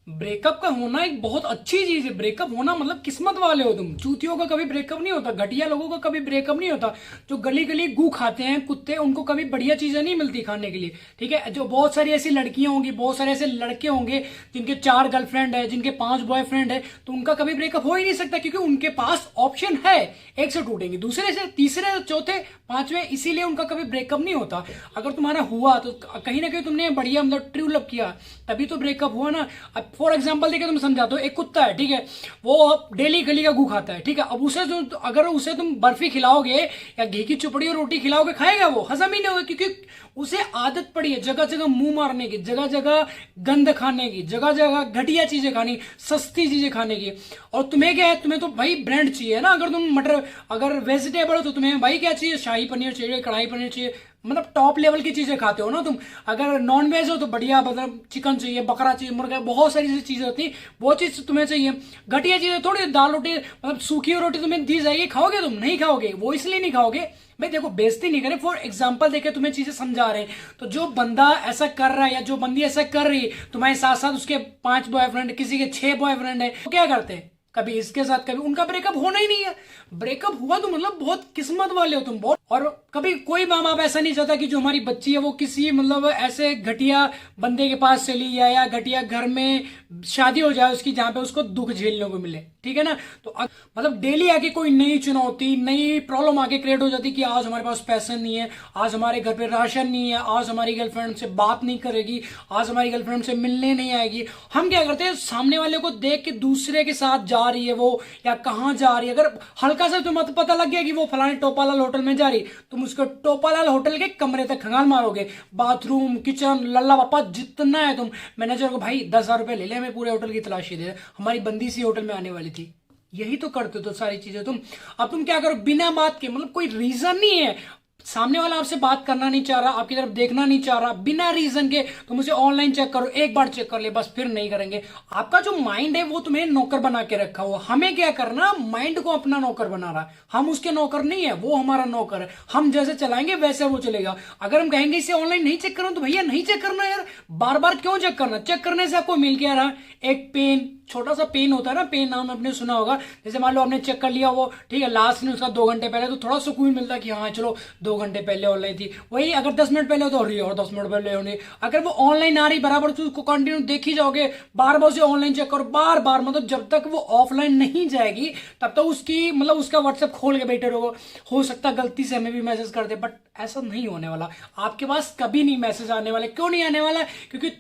Breakup का होना एक बहुत अच्छी चीज है। ब्रेकअप होना मतलब किस्मत वाले हो तुम। चूतियों का कभी ब्रेकअप नहीं होता, घटिया लोगों का कभी ब्रेकअप नहीं होता। जो गली गली गू खाते हैं कुत्ते, उनको कभी बढ़िया चीजें नहीं मिलती खाने के लिए। ठीक है, जो बहुत सारी ऐसी लड़कियां होंगी, बहुत सारे ऐसे लड़के होंगे जिनके 4 गर्लफ्रेंड है, जिनके 5 बॉयफ्रेंड है, तो उनका कभी ब्रेकअप हो ही नहीं सकता, क्योंकि उनके पास ऑप्शन है। एक से टूटेंगे, दूसरे से, तीसरे, चौथे, पांचवे, इसीलिए उनका कभी ब्रेकअप नहीं होता। अगर तुम्हारा हुआ तो कहीं ना कहीं तुमने बढ़िया मतलब ट्रू लव किया, तभी तो ब्रेकअप हुआ ना। अब फॉर एग्जांपल देखिए, तुम समझाते हो, एक कुत्ता है, ठीक है, वो डेली गली का गू खाता है, ठीक है। अब उसे अगर उसे तुम बर्फी खिलाओगे या घी की चुपड़ी और रोटी खिलाओगे, खाएगा वो? हजम ही नहीं होगा, क्योंकि उसे आदत पड़ी है जगह जगह मुंह मारने की, जगह जगह गंद खाने की, जगह जगह घटिया चीजें खानी, सस्ती चीजें खाने की। और तुम्हें क्या है, तुम्हें तो भाई ब्रांड चाहिए ना। अगर तुम मटर, अगर वेजिटेबल हो तो तुम्हें भाई क्या चाहिए, शाही पनीर चाहिए, कढ़ाई पनीर चाहिए, मतलब टॉप लेवल की चीजें खाते हो ना तुम। अगर नॉन वेज हो तो बढ़िया, मतलब चिकन चाहिए, बकरा चाहिए, मुर्गा, बहुत सारी ऐसी चीजें होती हैं, वो चीज तुम्हें चाहिए। घटिया चीजें थोड़ी, दाल रोटी, मतलब सूखी रोटी तुम्हें दी जाएगी, खाओगे तुम? नहीं खाओगे। वो इसलिए नहीं खाओगे भाई, देखो बेइज्जती नहीं करे, फॉर एग्जाम्पल देके तुम्हें चीजें समझा रहे हैं। तो जो बंदा ऐसा कर रहा है या जो बंदी ऐसा कर रही है, तुम्हारे साथ साथ उसके 5 बॉयफ्रेंड, किसी के 6 बॉयफ्रेंड है, तो क्या करते हैं, कभी इसके साथ, कभी उनका ब्रेकअप होना ही नहीं है। ब्रेकअप हुआ तो मतलब बहुत किस्मत वाले हो तुम, बहुत। और कभी कोई माँ बाप ऐसा नहीं चाहता कि जो हमारी बच्ची है वो किसी मतलब ऐसे घटिया बंदे के पास चली जाए, या घटिया घर में शादी हो जाए उसकी, जहां पे उसको दुख झेलने को मिले। ठीक है ना। तो मतलब डेली आके कोई नई चुनौती, नई प्रॉब्लम आके क्रिएट हो जाती कि आज हमारे पास पैसे नहीं है, आज हमारे घर पे राशन नहीं है, आज हमारी गर्लफ्रेंड से बात नहीं करेगी, आज हमारी गर्लफ्रेंड से मिलने नहीं आएगी। हम क्या करते हैं, सामने वाले को देख के दूसरे के साथ जा रही है वो, या कहाँ जा रही है, अगर हल्का सा तुम्हें पता लग गया कि वो फलाने टोपालाल होटल में जा रही, तुम उसको टोपालाल होटल के कमरे तक खंगाल मारोगे, बाथरूम, किचन, लल्ला पापा जितना है तुम। मैनेजर को भाई 10,000 रुपए ले ले, हमें पूरे होटल की तलाशी दे, हमारी बंदी सी होटल में आने वाली थी। यही तो करते हो तो सारी चीजें तुम। अब तुम क्या करो, बिना बात के, मतलब कोई रीजन नहीं है, सामने वाला आपसे बात करना नहीं चाह रहा, आपकी तरफ देखना नहीं चाह रहा, बिना रीजन के तुम उसे ऑनलाइन चेक करो, एक बार चेक कर ले बस, फिर नहीं करेंगे। आपका जो माइंड है वो तुम्हें नौकर बना के रखा हुआ। हमें क्या करना, माइंड को अपना नौकर बना रहा है। हम उसके नौकर नहीं है, वो हमारा नौकर है। हम जैसे चलाएंगे वैसे वो चलेगा। अगर हम कहेंगे इसे ऑनलाइन नहीं चेक करना, तो भैया नहीं चेक करना यार, बार बार क्यों चेक करना। चेक करने से आपको मिल क्या रहा, एक पेन, छोटा सा पेन होता है ना, पेन नाम आपने सुना होगा। जैसे मान लो आपने चेक कर लिया वो, ठीक है, लास्ट ने उसका 2 घंटे पहले, तो थोड़ा सुकून मिलता कि हाँ चलो 2 घंटे पहले ऑनलाइन थी। वही अगर 10 मिनट पहले हो तो रही, और 10 मिनट पहले होने, अगर वो ऑनलाइन आ रही बराबर, तो उसको कंटिन्यू देख ही जाओगे, बार बार उसे ऑनलाइन चेक करो, बार बार, मतलब जब तक वो ऑफलाइन नहीं जाएगी तब तक उसकी, मतलब उसका व्हाट्सएप खोल के बैठे रहो। हो सकता है गलती से हमें भी मैसेज कर दे, बट ऐसा नहीं होने वाला। आपके पास कभी नहीं मैसेज आने वाले। क्यों नहीं आने वाला? क्योंकि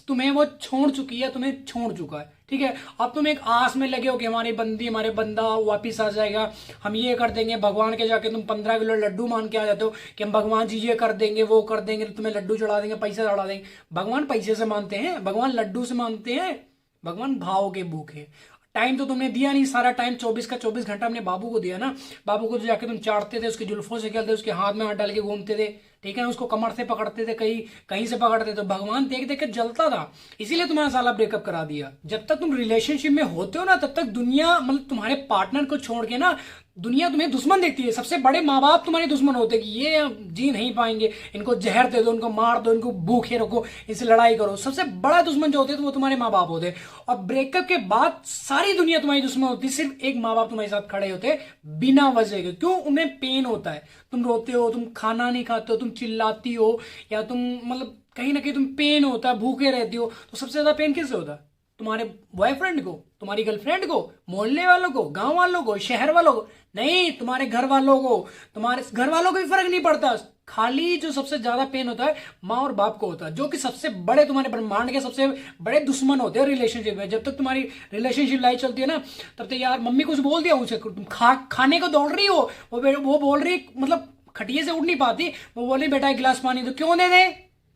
तुम्हें वो छोड़ चुकी है, तुम्हें छोड़ चुका है। ठीक है, अब तुम एक आस में लगे हो कि हमारी बंदी, हमारे बंदा वापिस आ जाएगा, हम ये कर देंगे। भगवान के जाके तुम 15 किलो लड्डू मान के आ जाते हो कि हम भगवान जी ये कर देंगे, वो कर देंगे, तो तुम्हें लड्डू चढ़ा देंगे, पैसा चढ़ा देंगे। भगवान पैसे से मानते हैं? भगवान लड्डू से मानते हैं? भगवान भाव के भूखे। टाइम तो तुमने दिया नहीं, सारा टाइम 24 का 24 घंटा हमने बाबू को दिया ना। बाबू को तो जाके तुम चाटते थे, उसकी जुल्फों से खेलते, उसके हाथ में हाथ डाल के घूमते थे, ठीक है, उसको कमर से पकड़ते थे, कहीं कहीं से पकड़ते थे, तो भगवान देख देख के जलता था। इसीलिए तुम्हारा साला ब्रेकअप करा दिया। जब तक तुम रिलेशनशिप में होते हो ना, तब तक दुनिया, मतलब तुम्हारे पार्टनर को छोड़ के ना, दुनिया तुम्हें दुश्मन देखती है। सबसे बड़े माँ बाप तुम्हारे दुश्मन होते हैं कि ये जी नहीं पाएंगे, इनको जहर दे दो, इनको मार दो, इनको भूखे रखो, इनसे लड़ाई करो। सबसे बड़ा दुश्मन जो होते हैं तो वो तुम्हारे माँ बाप होते हैं। और ब्रेकअप के बाद सारी दुनिया तुम्हारी दुश्मन होती है, सिर्फ एक माँ बाप तुम्हारे साथ खड़े होते हैं बिना वजह के। क्यों? उन्हें पेन होता है। तुम रोते हो, तुम खाना नहीं खाते हो, तुम चिल्लाती हो, या तुम मतलब कहीं ना कहीं तुम पेन होता है, भूखे रहती हो, तो सबसे ज्यादा पेन किससे होता है? तुम्हारे बॉयफ्रेंड को, तुम्हारी गर्लफ्रेंड को, मोहल्ले वालों को, गांव वालों को, शहर वालों को नहीं, तुम्हारे घर वालों को। तुम्हारे घर वालों को भी फर्क नहीं पड़ता। खाली जो सबसे ज्यादा पेन होता है माँ और बाप को होता है, जो कि सबसे बड़े, तुम्हारे ब्रह्मांड के सबसे बड़े दुश्मन होते हैं रिलेशनशिप में। जब तक तुम्हारी रिलेशनशिप लाइफ चलती है ना, तब तक यार मम्मी कुछ बोल दिया उसे, तुम खाने को दौड़ रही हो, वो बोल रही, मतलब खटिए से उठ नहीं पाती, वो बोल रही बेटा एक गिलास पानी, तो क्यों दे दे,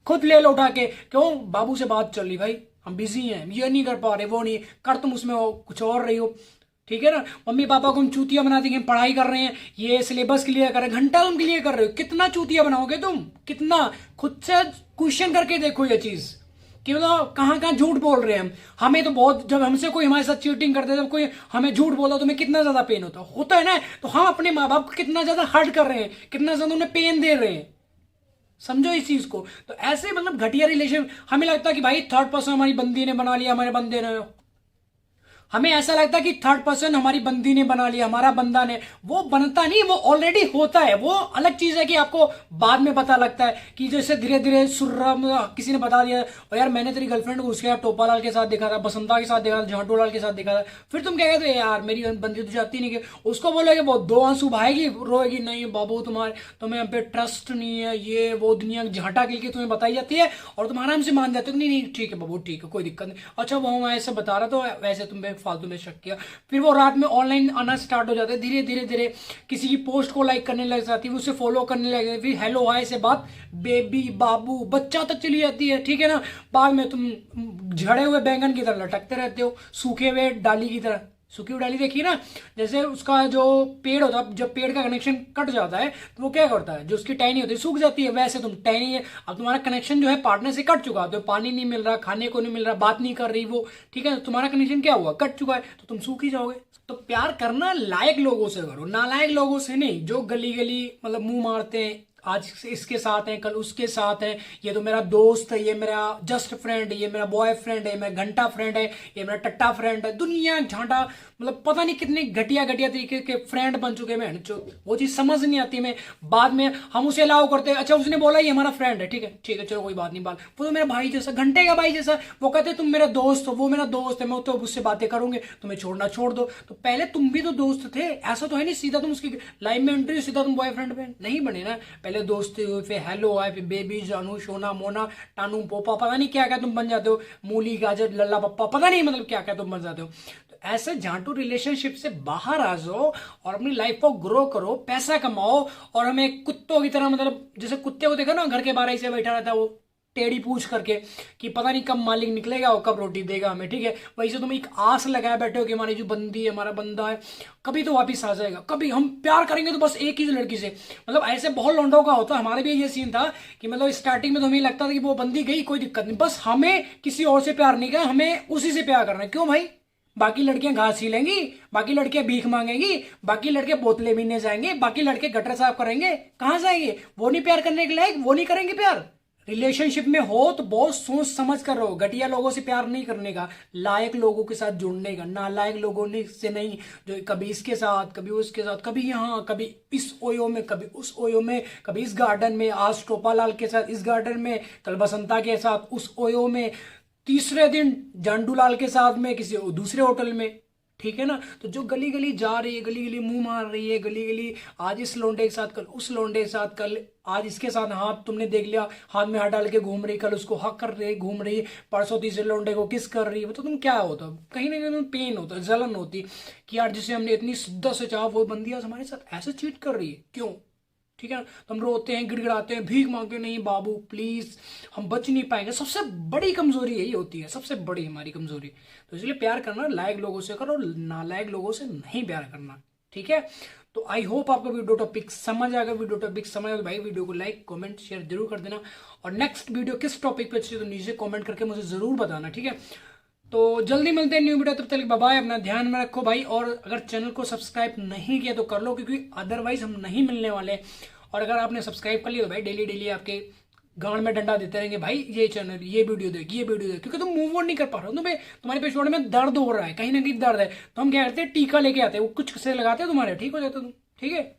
खुद ले लो उठा के। क्यों? बाबू से बात चल रही, भाई हम बिजी हैं, ये नहीं कर पा रहे, वो नहीं कर, तुम उसमें हो, कुछ और रही हो। ठीक है ना। मम्मी पापा को हम चूतिया बना देंगे, पढ़ाई कर रहे हैं, ये सिलेबस क्लियर कर रहे हैं, घंटा तुम क्लियर कर रहे हो, कितना चूतिया बनाओगे तुम? कितना? खुद से क्वेश्चन करके देखो ये चीज कि मतलब कहाँ कहाँ झूठ बोल रहे हैं हम। हमें तो बहुत, जब हमसे कोई हमारे साथ चीटिंग करते हैं, जब कोई हमें झूठ बोलता तो हमें कितना ज्यादा पेन होता है ना। तो हम अपने माँ बाप को कितना ज्यादा हर्ट कर रहे हैं, कितना ज्यादा उन्हें पेन दे रहे हैं। समझो इस चीज को। तो ऐसे मतलब घटिया रिलेशन, हमें लगता है कि भाई थर्ड पर्सन हमारी बंदी ने बना लिया, हमारे बंदे ने, हमें ऐसा लगता है कि थर्ड पर्सन हमारी बंदी ने बना लिया, हमारा बंदा ने। वो बनता नहीं, वो ऑलरेडी होता है। वो अलग चीज है कि आपको बाद में पता लगता है कि जैसे धीरे धीरे सुर्रा किसी ने बता दिया, और यार मैंने तेरी गर्लफ्रेंड को उसके टोपालाल के साथ देखा था, बसंता के साथ देखा था, झांटूलाल के साथ देखा था। फिर तुम क्या कहते हो, यार मेरी बंदी तो जाती नहीं, कि उसको बोलोगे वो दो आंसू बहाएगी, रोएगी, नहीं बाबू तुम्हारे तुम्हें हम पे ट्रस्ट नहीं है, ये वो दुनिया झांटा गिल के तुम्हें बताई जाती है, और तुम आराम से मान जाते हो नहीं नहीं ठीक है बाबू, ठीक है कोई दिक्कत नहीं, अच्छा वो मैं ऐसे बता रहा तो वैसे तुम पे फालतू में शक किया। फिर वो रात में ऑनलाइन आना स्टार्ट हो जाते हैं, धीरे धीरे धीरे किसी की पोस्ट को लाइक करने लग जाती है, उसे फॉलो करने लग जाती है, फिर हेलो हाय से बात बेबी बाबू बच्चा तक चली जाती है, ठीक है ना। बाद में तुम झड़े हुए बैंगन की तरह लटकते रहते हो, सूखे हुए डाली की तरह। सूखी हुई डाली देखी ना, जैसे उसका जो पेड़ होता है, जब पेड़ का कनेक्शन कट जाता है तो वो क्या करता है, जो उसकी टहनी होती है सूख जाती है, वैसे तुम टहनी है, अब तुम्हारा कनेक्शन जो है पार्टनर से कट चुका, तो पानी नहीं मिल रहा, खाने को नहीं मिल रहा, बात नहीं कर रही वो, ठीक है, तो तुम्हारा कनेक्शन क्या हुआ, कट चुका है, तो तुम सूख ही जाओगे। तो प्यार करना लायक लोगों से करो, नालायक लोगों से नहीं, जो गली गली मतलब मुंह मारते हैं, आज इसके साथ है कल उसके साथ है, ये तो मेरा दोस्त है, ये मेरा जस्ट फ्रेंड है, ये मेरा बॉयफ्रेंड है, मेरा घंटा फ्रेंड है, ये मेरा टट्टा फ्रेंड है, दुनिया झांटा मतलब पता नहीं कितने घटिया घटिया तरीके के फ्रेंड बन चुके हैं। जो वो चीज समझ नहीं आती मैं, बाद में हम उसे अलाउ करते हैं, अच्छा उसने बोला ये हमारा फ्रेंड है, ठीक है ठीक है चलो कोई बात नहीं, बात वो तो मेरा भाई जैसा, घंटे का भाई जैसा, वो कहते तुम मेरा दोस्त हो, वो मेरा दोस्त है, मैं तो उससे बातें करूंगे, तुम्हें छोड़ना छोड़ दो। तो पहले तुम भी तो दोस्त थे, ऐसा तो है नहीं सीधा तुम उसकी लाइफ में एंट्री सीधा तुम बॉयफ्रेंड पे नहीं बने ना, पहले दोस्ती हुई, फिर हेलो आए, फिर बेबी जानू सोना मोना टानू पोपा, पता नहीं क्या क्या तुम बन जाते हो, मूली गाजर लल्ला पप्पा, पता नहीं मतलब क्या क्या तुम बन जाते हो। तो ऐसे झांटू रिलेशनशिप से बाहर आ जाओ और अपनी लाइफ को ग्रो करो, पैसा कमाओ, और हमें कुत्तों की तरह मतलब जैसे कुत्ते को देखा ना घर के बाहर ऐसे बैठा रहता है वो टेढ़ी पूछ करके कि पता नहीं कब मालिक निकलेगा और कब रोटी देगा हमें, ठीक है, वैसे तुम एक आस लगाए बैठे हो कि हमारी जो बंदी है हमारा बंदा है कभी तो वापिस आ जाएगा, कभी हम प्यार करेंगे तो बस एक ही लड़की से। मतलब ऐसे बहुत लौंडों का होता है, हमारे भी ये सीन था कि मतलब स्टार्टिंग में तो हमें लगता था कि वो बंदी गई कोई दिक्कत नहीं, बस हमें किसी और से प्यार नहीं करना, हमें उसी से प्यार करना है। क्यों भाई, बाकी लड़कियां घास ही लेंगी, बाकी लड़के भीख मांगेंगी, बाकी लड़के बोतले पीने जाएंगे, बाकी लड़के गटर साफ करेंगे, कहां जाएंगे, वो नहीं प्यार करने के लायक, वो नहीं करेंगे प्यार। रिलेशनशिप में हो तो बहुत सोच समझ कर रहो, घटिया लोगों से प्यार नहीं करने का, लायक लोगों के साथ जुड़ने का, नालायक लोगों ने से नहीं, जो कभी इसके साथ कभी उसके साथ, कभी यहाँ कभी इस ओयो में कभी उस ओयो में, कभी इस गार्डन में, आज टोपालाल के साथ इस गार्डन में, कल बसंता के साथ उस ओयो में, तीसरे दिन जांडूलाल के साथ में किसी दूसरे होटल में, ठीक है ना। तो जो गली गली जा रही है, गली गली मुंह मार रही है, गली गली आज इस लोंडे के साथ कल उस लोंडे के साथ, कल आज इसके साथ हाथ तुमने देख लिया हाथ में हाथ डाल के घूम रही, कल उसको हक कर रही घूम रही, परसों तीसरे लोंडे को किस कर रही है, तो तुम क्या होता, कहीं ना कहीं पेन होता, जलन होती कि यार जिसे हमने इतनी शिद्दत से चाहा वो बंदी आज हमारे साथ ऐसे चीट कर रही है, क्यों, ठीक है ना। तो हम रोते हैं गिड़गिड़ाते हैं भीख मांगते, नहीं बाबू प्लीज हम बच नहीं पाएंगे, सबसे बड़ी कमजोरी यही होती है, सबसे बड़ी हमारी कमजोरी। तो इसलिए प्यार करना लायक लोगों से करो, नालायक लोगों से नहीं प्यार करना, ठीक है। तो आई होप आपको वीडियो टॉपिक समझ आएगा, वीडियो टॉपिक समझ आएगा भाई वीडियो को लाइक कमेंट शेयर जरूर कर देना, और नेक्स्ट वीडियो किस टॉपिक पे चाहिए तो नीचे कमेंट करके मुझे जरूर बताना, ठीक है। तो जल्दी मिलते हैं न्यू वीडियो, तब तक बाय बाय, अपना ध्यान में रखो भाई, और अगर चैनल को सब्सक्राइब नहीं किया तो कर लो, क्योंकि अदरवाइज हम नहीं मिलने वाले। और अगर आपने सब्सक्राइब कर लिया तो भाई डेली डेली आपके गांड में डंडा देते रहेंगे, भाई ये चैनल ये वीडियो देख ये वीडियो देख, क्योंकि तुम मूव ऑन नहीं कर पा रहे हो, तुम्हें तुम्हारे पेशवाड़े में दर्द हो रहा है, कहीं ना कहीं दर्द है, तो हम क्या करते हैं टीका लेके आते हैं, वो कुछ से लगाते हैं तुम्हारे ठीक हो जाते तुम, ठीक है।